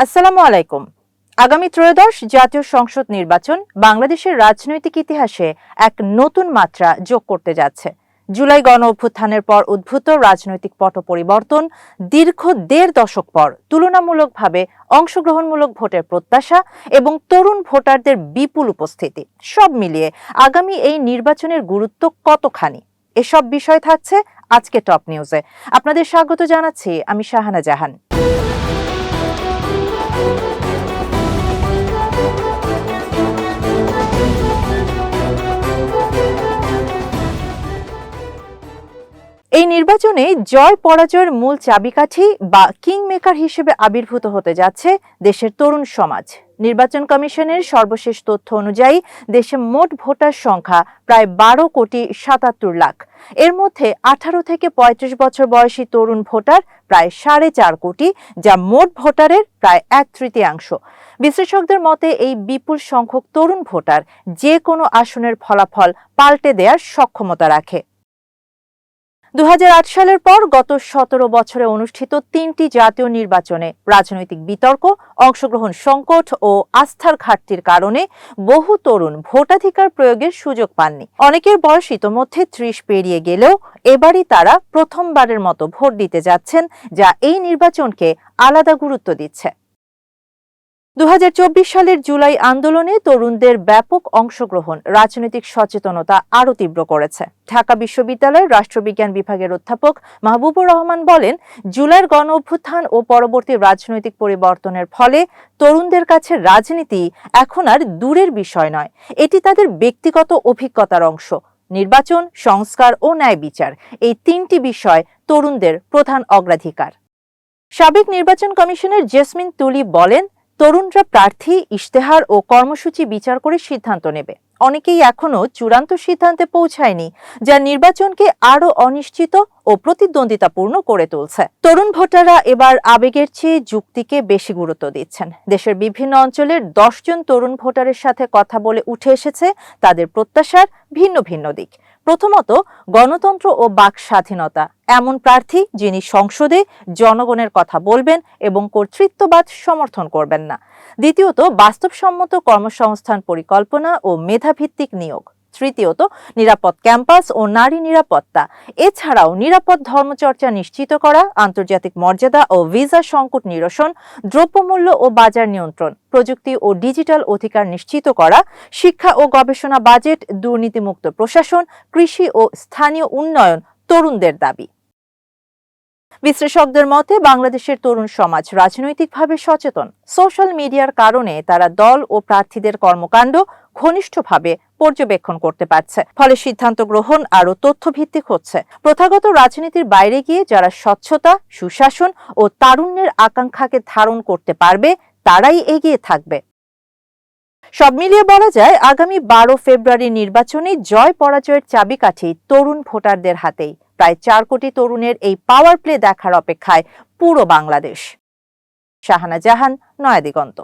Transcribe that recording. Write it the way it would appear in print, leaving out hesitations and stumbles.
আসসালামু আলাইকুম। আগামী ত্রয়োদশ জাতীয় সংসদ নির্বাচন বাংলাদেশের রাজনৈতিক ইতিহাসে এক নতুন মাত্রা যোগ করতে যাচ্ছে। জুলাই গণ অভ্যুত্থানের পর উদ্ভূত রাজনৈতিক পট পরিবর্তন, দীর্ঘ ১.৫ দশক পর তুলনামূলকভাবে অংশগ্রহণমূলক ভোটের প্রত্যাশা এবং তরুণ ভোটারদের বিপুল উপস্থিতি সব মিলিয়ে আগামী এই নির্বাচনের গুরুত্ব কতখানি, এসব বিষয় থাকছে আজকে টপ নিউজে। আপনাদের স্বাগত জানাচ্ছি আমি শাহানা জাহান। এই নির্বাচনে জয় পরাজয়ের মূল চাবিকাঠি বা কিং মেকার হিসেবে আবির্ভূত হতে যাচ্ছে দেশের তরুণ সমাজ। নির্বাচন কমিশনের সর্বশেষ তথ্য অনুযায়ী দেশে মোট ভোটার সংখ্যা প্রায় ১২,৭৭,০০,০০০। এর মধ্যে ১৮ থেকে ৩৫ বছর বয়সী তরুণ ভোটার প্রায় ৪.৫ কোটি, যা মোট ভোটারের প্রায় ১/৩। বিশ্লেষকদের মতে এই বিপুল সংখ্যক তরুণ ভোটার যে কোনো আসনের ফলাফল পাল্টে দেওয়ার সক্ষমতা রাখে। ২০০৮ সালের পর গত ১৭ বছরে অনুষ্ঠিত ৩টি জাতীয় নির্বাচনে রাজনৈতিক বিতর্ক, অংশগ্রহণ সংকট ও আস্থার ঘাটতির কারণে বহু তরুণ ভোটাধিকার প্রয়োগের সুযোগ পাননি। অনেকের বয়স ইতোমধ্যে ৩০ পেরিয়ে গেলেও এবারই তারা প্রথমবারের মতো ভোট দিতে যাচ্ছেন, যা এই নির্বাচনকে আলাদা গুরুত্ব দিচ্ছে। ২০২৪ সালের জুলাই আন্দোলনে তরুণদের ব্যাপক অংশগ্রহণ রাজনৈতিক সচেতনতা আরও তীব্র করেছে। ঢাকা বিশ্ববিদ্যালয়ের রাষ্ট্রবিজ্ঞান বিভাগের অধ্যাপক মাহবুবুর রহমান বলেন, জুলাইয়ের গণ অভ্যুত্থান ও পরবর্তী রাজনৈতিক পরিবর্তনের ফলে তরুণদের কাছে রাজনীতি এখন আর দূরের বিষয় নয়, এটি তাদের ব্যক্তিগত অভিজ্ঞতার অংশ। নির্বাচন, সংস্কার ও ন্যায় বিচার, এই ৩টি বিষয় তরুণদের প্রধান অগ্রাধিকার। সাবেক নির্বাচন কমিশনার জেসমিন তুলি বলেন, তরুণরা প্রার্থী, ইশতেহার ও কর্মসূচি বিচার করে সিদ্ধান্ত নেবে। অনেকেই এখনো চূড়ান্ত সিদ্ধান্তে পৌঁছায়নি, যা নির্বাচনকে আরও অনিশ্চিত ও প্রতিদ্বন্দ্বিতাপূর্ণ করে তুলছে। তরুণ ভোটাররা এবার আবেগের চেয়ে যুক্তিকে বেশি গুরুত্ব দিচ্ছেন। দেশের বিভিন্ন অঞ্চলের ১০ জন তরুণ ভোটারের সাথে কথা বলে উঠে এসেছে তাদের প্রত্যাশার ভিন্ন ভিন্ন দিক। প্রথমত, গণতন্ত্র ও বাক স্বাধীনতা, এমন প্রার্থী যিনি সংসদে জনগণের কথা বলবেন এবং কর্তৃত্ববাদ সমর্থন করবেন না। দ্বিতীয়ত, বাস্তবসম্মত কর্মসংস্থান পরিকল্পনা ও মেধাভিত্তিক নিয়োগ। তৃতীয়ত, নিরাপদ ক্যাম্পাস ও নারী নিরাপত্তা। এছাড়াও নিরাপদ ধর্মচর্চা নিশ্চিত করা, আন্তর্জাতিক মর্যাদা ও ভিসা সংকট নিরসন, দ্রব্যমূল্য ও বাজার নিয়ন্ত্রণ, প্রযুক্তি ও ডিজিটাল অধিকার নিশ্চিত করা, শিক্ষা ও গবেষণা বাজেট, দুর্নীতিমুক্ত প্রশাসন, কৃষি ও স্থানীয় উন্নয়ন তরুণদের দাবি। বিশ্লেষকদের মতে বাংলাদেশের তরুণ সমাজ রাজনৈতিকভাবে সচেতন। সোশ্যাল মিডিয়ার কারণে তারা দল ও প্রার্থীদের কর্মকাণ্ড ঘনিষ্ঠভাবে পর্যবেক্ষণ করতে পারছে, ফলে সিদ্ধান্ত গ্রহণ আরও তথ্যভিত্তিক হচ্ছে। প্রথাগত রাজনীতির বাইরে গিয়ে যারা স্বচ্ছতা, সুশাসন ও তারুণ্যের আকাঙ্ক্ষাকে ধারণ করতে পারবে তারাই এগিয়ে থাকবে। সব মিলিয়ে বলা যায়, আগামী ১২ ফেব্রুয়ারি নির্বাচনে জয় পরাজয়ের চাবিকাঠি তরুণ ভোটারদের হাতেই। প্রায় ৪ কোটি তরুণের এই পাওয়ার প্লে দেখার অপেক্ষায় পুরো বাংলাদেশ। শাহানা জাহান, নয়াদিগন্ত।